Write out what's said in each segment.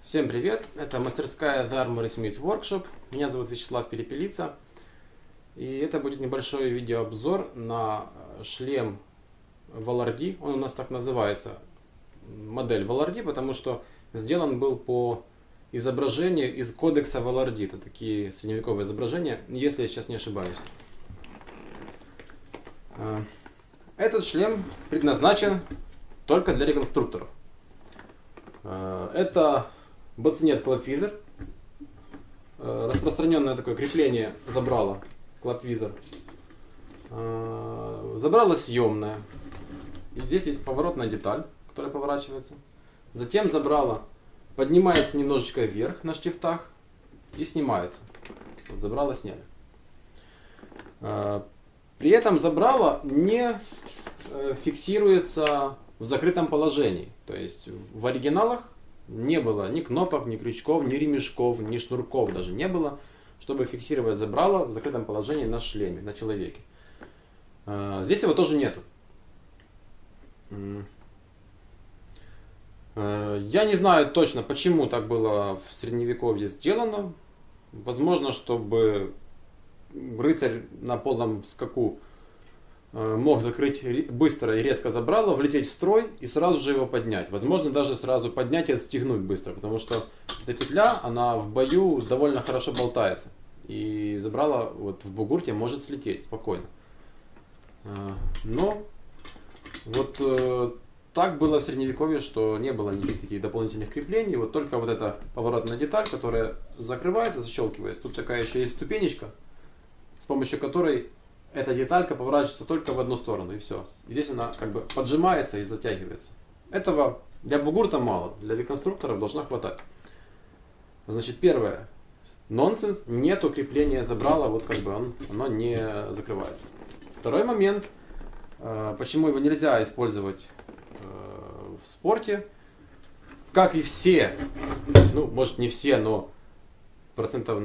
Всем привет! Это мастерская The Armory Smith Workshop. Меня зовут Вячеслав Перепелица. И это будет небольшой видеообзор на шлем Валарди. Он у нас так называется, модель Валарди, потому что сделан был по изображению из кодекса Валарди. Это такие средневековые изображения, если я сейчас не ошибаюсь. Этот шлем предназначен только для реконструкторов. Это бацинет клапвизор, распространенное такое крепление забрала клапвизор, забрала съемная, и здесь есть поворотная деталь, которая поворачивается. Затем забрала поднимается немножечко вверх на штифтах и снимается. Вот забрала сняли. При этом забрала не фиксируется в закрытом положении, то есть в оригиналах не было ни кнопок, ни крючков, ни ремешков, ни шнурков даже не было, чтобы фиксировать забрало в закрытом положении на шлеме, на человеке. Здесь его тоже нету. Я не знаю точно, почему так было в средневековье сделано. Возможно, чтобы рыцарь на полном скаку мог закрыть быстро и резко забрало, влететь в строй и сразу же его поднять. Возможно, даже сразу поднять и отстегнуть быстро, потому что эта петля, она в бою довольно хорошо болтается. И забрало вот в бугурте может слететь спокойно. Но вот так было в средневековье, что не было никаких таких дополнительных креплений. Вот только вот эта поворотная деталь, которая закрывается, защелкивается. Тут такая еще есть ступенечка, с помощью которой эта деталька поворачивается только в одну сторону, и все. Здесь она как бы поджимается и затягивается. Этого для бугурта мало, для реконструкторов должно хватать. Значит, первое. Нонсенс, нету крепления забрала, вот как бы оно не закрывается. Второй момент, почему его нельзя использовать в спорте, как и все, ну может не все, но процентов,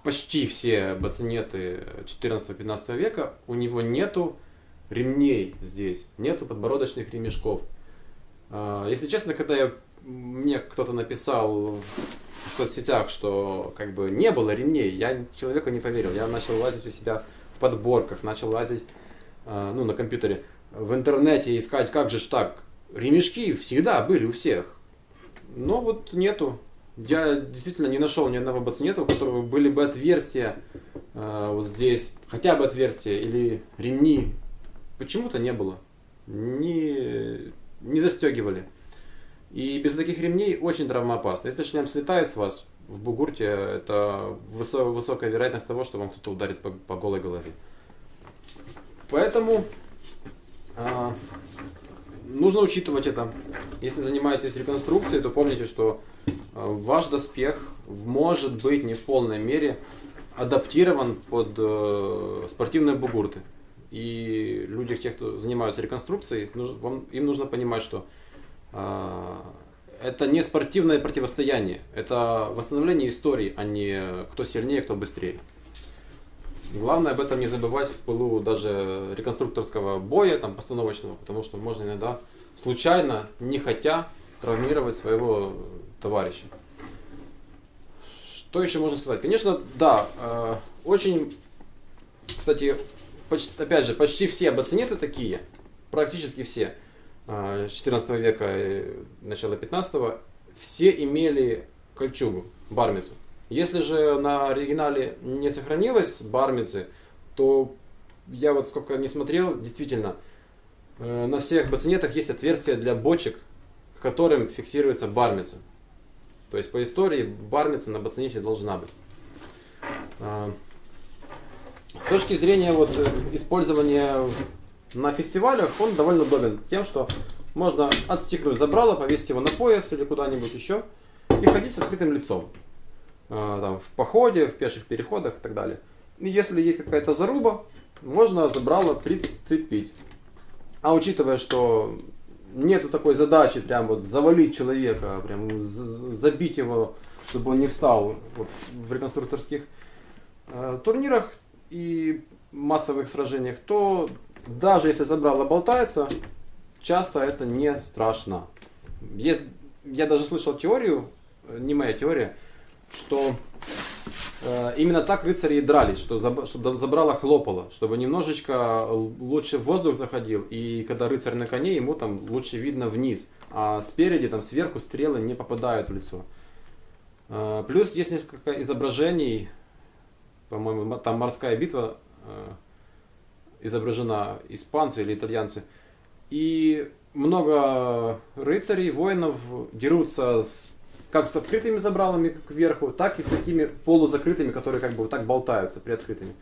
почти все бацинеты 14-15 века, у него нету ремней здесь, нету подбородочных ремешков. Если честно, когда мне кто-то написал в соцсетях, что как бы не было ремней, я человеку не поверил. Я начал лазить у себя в подборках, начал лазить на компьютере, в интернете искать, как же ж так. Ремешки всегда были у всех, но вот нету. Я действительно не нашел ни одного бацинета, у которого были бы отверстия вот здесь, хотя бы отверстия или ремни. Почему-то не было. Не застегивали. И без таких ремней очень травмоопасно. Если шлем слетает с вас в бугурте, это высокая вероятность того, что вам кто-то ударит по голой голове. Поэтому нужно учитывать это. Если занимаетесь реконструкцией, то помните, что ваш доспех может быть не в полной мере адаптирован под спортивные бугурты. И люди, те, кто занимаются реконструкцией, им нужно понимать, что это не спортивное противостояние, это восстановление истории, а не кто сильнее, кто быстрее. Главное об этом не забывать в пылу даже реконструкторского боя, постановочного, потому что можно иногда случайно, не хотя, травмировать своего товарища. Что еще можно сказать? Конечно, да, очень, кстати, опять же, почти все бацинеты такие, практически все, с 14 века и начала 15, все имели кольчугу, бармицу. Если же на оригинале не сохранилось бармицы, то я вот сколько не смотрел, действительно, на всех бацинетах есть отверстия для бочек, к которым фиксируется бармица. То есть по истории бармица на бацинете должна быть. С точки зрения использования на фестивалях, он довольно удобен тем, что можно отстегнуть забрало, повесить его на пояс или куда-нибудь еще и ходить с открытым лицом. В походе, в пеших переходах и так далее. И если есть какая-то заруба, можно забрало прицепить. А учитывая, что нету такой задачи прям завалить человека, прям забить его, чтобы он не встал в реконструкторских турнирах и массовых сражениях, то даже если забрало болтается, часто это не страшно. Я даже слышал теорию не моя теория, что именно так рыцари и дрались, чтобы забрало хлопало, чтобы немножечко лучше воздух заходил, и когда рыцарь на коне, ему там лучше видно вниз, а спереди, там сверху стрелы не попадают в лицо. Плюс есть несколько изображений, по-моему, там морская битва изображена, испанцы или итальянцы, и много рыцарей, воинов дерутся как с открытыми забралами кверху, так и с такими полузакрытыми, которые как бы вот так болтаются, приоткрытыми.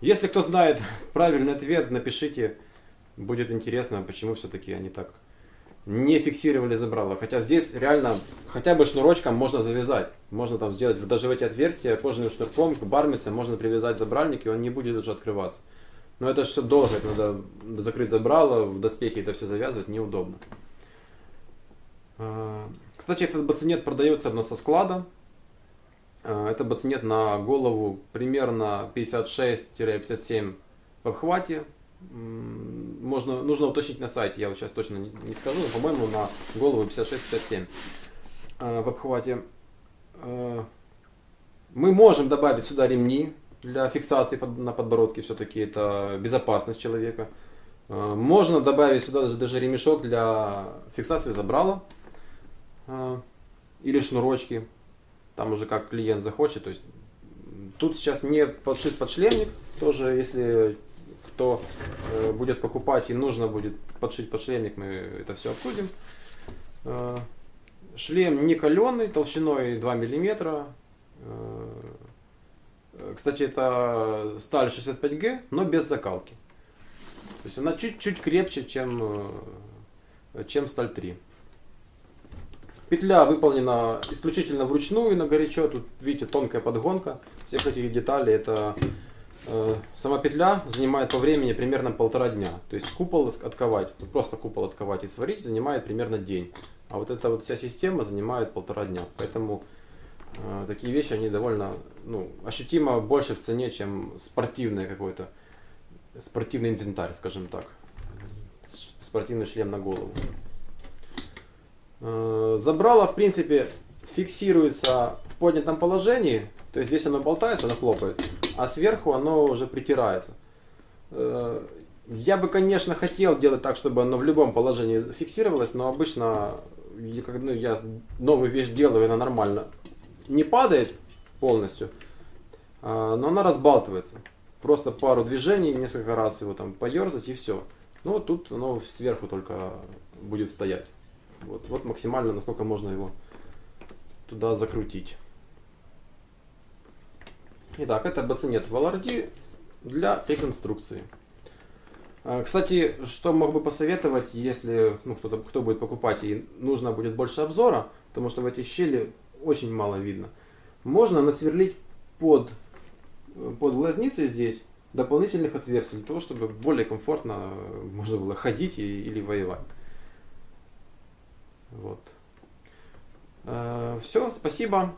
Если кто знает правильный ответ, напишите, будет интересно, почему все-таки они так не фиксировали забрала. Хотя здесь реально хотя бы шнурочком можно завязать. Можно там сделать даже в эти отверстия кожаным шнурком, к бармице можно привязать забральник, и он не будет уже открываться. Но это все долго, это надо закрыть забрало, в доспехе это все завязывать неудобно. Кстати, этот бацинет продается у нас со склада. Это бацинет на голову примерно 56-57 в обхвате. Нужно уточнить на сайте, я вот сейчас точно не скажу, но, по-моему, на голову 56-57 в обхвате. Мы можем добавить сюда ремни для фиксации на подбородке, все-таки это безопасность человека. Можно добавить сюда даже ремешок для фиксации забрала или шнурочки, там уже как клиент захочет. То есть тут сейчас не подшит подшлемник, тоже если кто будет покупать и нужно будет подшить подшлемник, мы это все обсудим. Шлем не каленый, толщиной 2 мм. Кстати, это сталь 65Г, но без закалки. То есть она чуть-чуть крепче, чем сталь 3. Петля выполнена исключительно вручную, на горячо. Тут, видите, тонкая подгонка всех этих деталей. Это сама петля занимает по времени примерно 1,5 дня. То есть купол отковать, просто купол отковать и сварить занимает примерно день. А вот эта вот вся система занимает 1,5 дня. Поэтому такие вещи, они довольно ощутимо больше в цене, чем спортивный какой-то, спортивный инвентарь, скажем так. Спортивный шлем на голову. Забрало, в принципе, фиксируется в поднятом положении. То есть здесь оно болтается, оно хлопает, а сверху оно уже притирается. Я бы, конечно, хотел делать так, чтобы оно в любом положении фиксировалось, но обычно, когда я новую вещь делаю, она нормально не падает полностью, но она разбалтывается. Просто пару движений, несколько раз его там поерзать и все. Ну тут оно сверху только будет стоять. Вот максимально, насколько можно его туда закрутить. Итак, это бацинет Валарди для реконструкции. Кстати, что мог бы посоветовать, если кто будет покупать и нужно будет больше обзора, потому что в эти щели очень мало видно. Можно насверлить под глазницей здесь дополнительных отверстий, для того, чтобы более комфортно можно было ходить или воевать. Вот. Все, спасибо.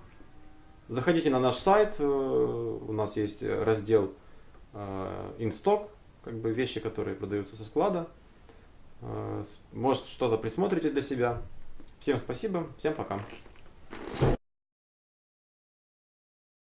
Заходите на наш сайт, у нас есть раздел InStock, как бы вещи, которые продаются со склада. Может, что-то присмотрите для себя. Всем спасибо, всем пока.